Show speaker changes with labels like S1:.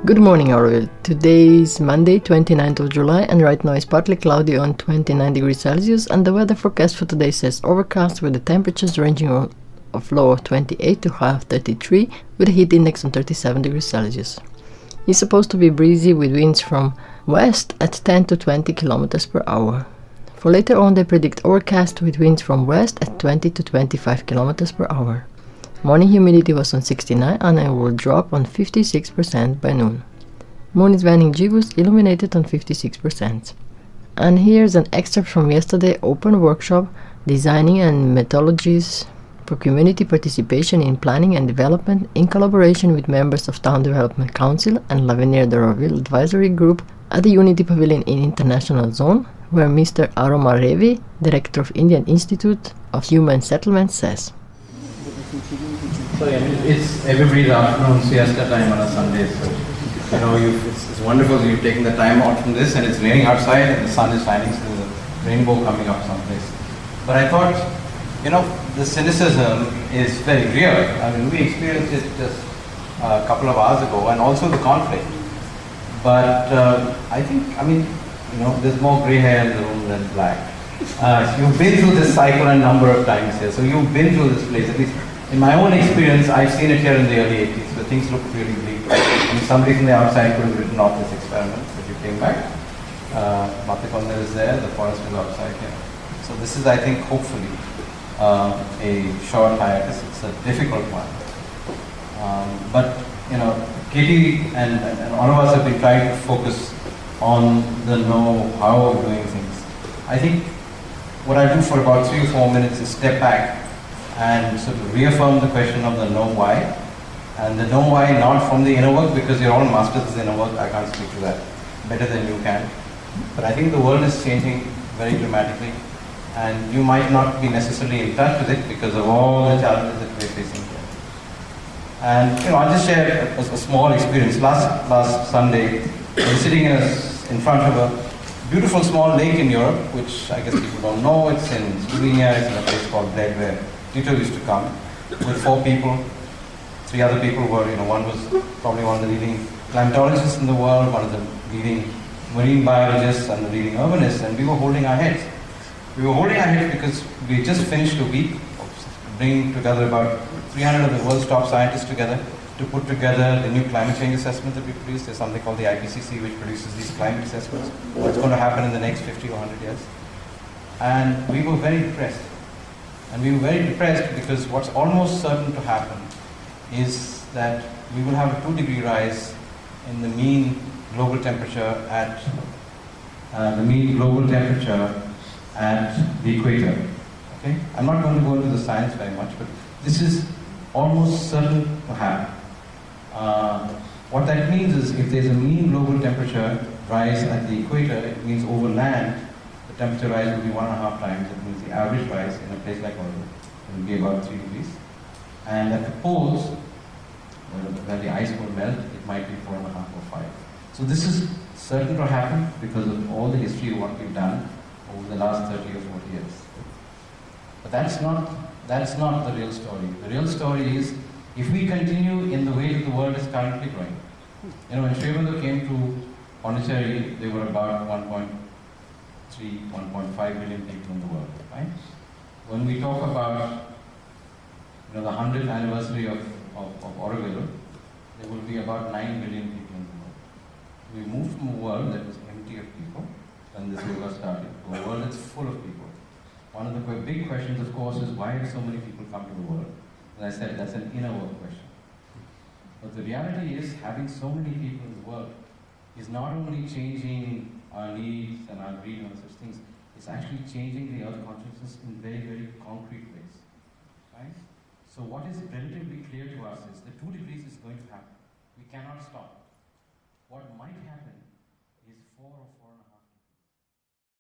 S1: Good morning, Orville. Today is Monday, 29th of July, and right now it's partly cloudy on 29 degrees Celsius, and the weather forecast for today says overcast with the temperatures ranging of low of 28 to high of 33, with a heat index on 37 degrees Celsius. It's supposed to be breezy with winds from west at 10 to 20 kilometers per hour. For later on, they predict overcast with winds from west at 20 to 25 kilometers per hour. Morning humidity was on 69 and it will drop on 56% by noon. Moon is waning gibbous, illuminated on 56%. And here's an excerpt from yesterday open workshop, Designing and Methodologies for Community Participation in Planning and Development in collaboration with members of Town Development Council and Lavenir de Roville Advisory Group at the Unity Pavilion in International Zone, where Mr. Aromar Revi, Director of Indian Institute of Human Settlements, says.
S2: So it's everybody's afternoon siesta time on a Sunday. So it's wonderful you've taken the time out from this, and it's raining outside and the sun is shining, so there's a rainbow coming up someplace. But I thought, the cynicism is very real. I mean, we experienced it just a couple of hours ago, and also the conflict. But I think, there's more grey hair in the room than black. You've been through this cycle a number of times here, so you've been through this place. At least in my own experience, I've seen it here in the early 80s, where things looked really bleak. I mean, somebody from the outside could have written off this experiment, but you came back. Matrimandir is there, the forest is outside here. So this is, I think, hopefully, a short hiatus. It's a difficult one. But Katie and all of us have been trying to focus on the know-how of doing things. I think what I do for about 3 or 4 minutes is step back and sort of reaffirm the question of the know-why. And the know-why not from the inner work, because you're all masters in inner work, I can't speak to that better than you can. But I think the world is changing very dramatically, and you might not be necessarily in touch with it because of all the challenges that we're facing here. And I'll just share a small experience. Last Sunday, I was sitting in front of a beautiful small lake in Europe, which I guess people don't know. It's in Slovenia. It's in a place called Bled, where Tito used to come with 4 people. 3 other people were, one was probably one of the leading climatologists in the world, one of the leading marine biologists, and the leading urbanists, and we were holding our heads. We were holding our heads because we just finished a week of bringing together about 300 of the world's top scientists together to put together the new climate change assessment that we produced. There's something called the IPCC, which produces these climate assessments. What's going to happen in the next 50 or 100 years. And we were very depressed. And we were very depressed because what's almost certain to happen is that we will have a 2-degree rise in the mean global temperature at the equator. Okay? I'm not going to go into the science very much, but this is almost certain to happen. What that means is if there's a mean global temperature rise at the equator, it means over land, the temperature rise will be 1.5 times. It means the average rise in a place like Orville will be about 3 degrees. And at the poles, where the ice will melt, it might be 4.5 or 5. So this is certain to happen because of all the history of what we've done over the last 30 or 40 years. But that's not the real story. The real story is if we continue in the way that the world is currently going. When Fro Monday came to Pondicherry, there were about 1.3, 1.5 billion people in the world, right? When we talk about the 100th anniversary of Orville, there will be about 9 billion people in the world. We moved from a world that was empty of people when this yoga started to a world that's full of people. One of the big questions, of course, is why have so many people come to the world? As I said, that's an inner work question. But the reality is, having so many people in the world is not only changing our needs and our greed and all such things, it's actually changing the earth consciousness in very, very concrete ways. Right? So what is relatively clear to us is that 2 degrees is going to happen. We cannot stop. What might happen is 4 or 5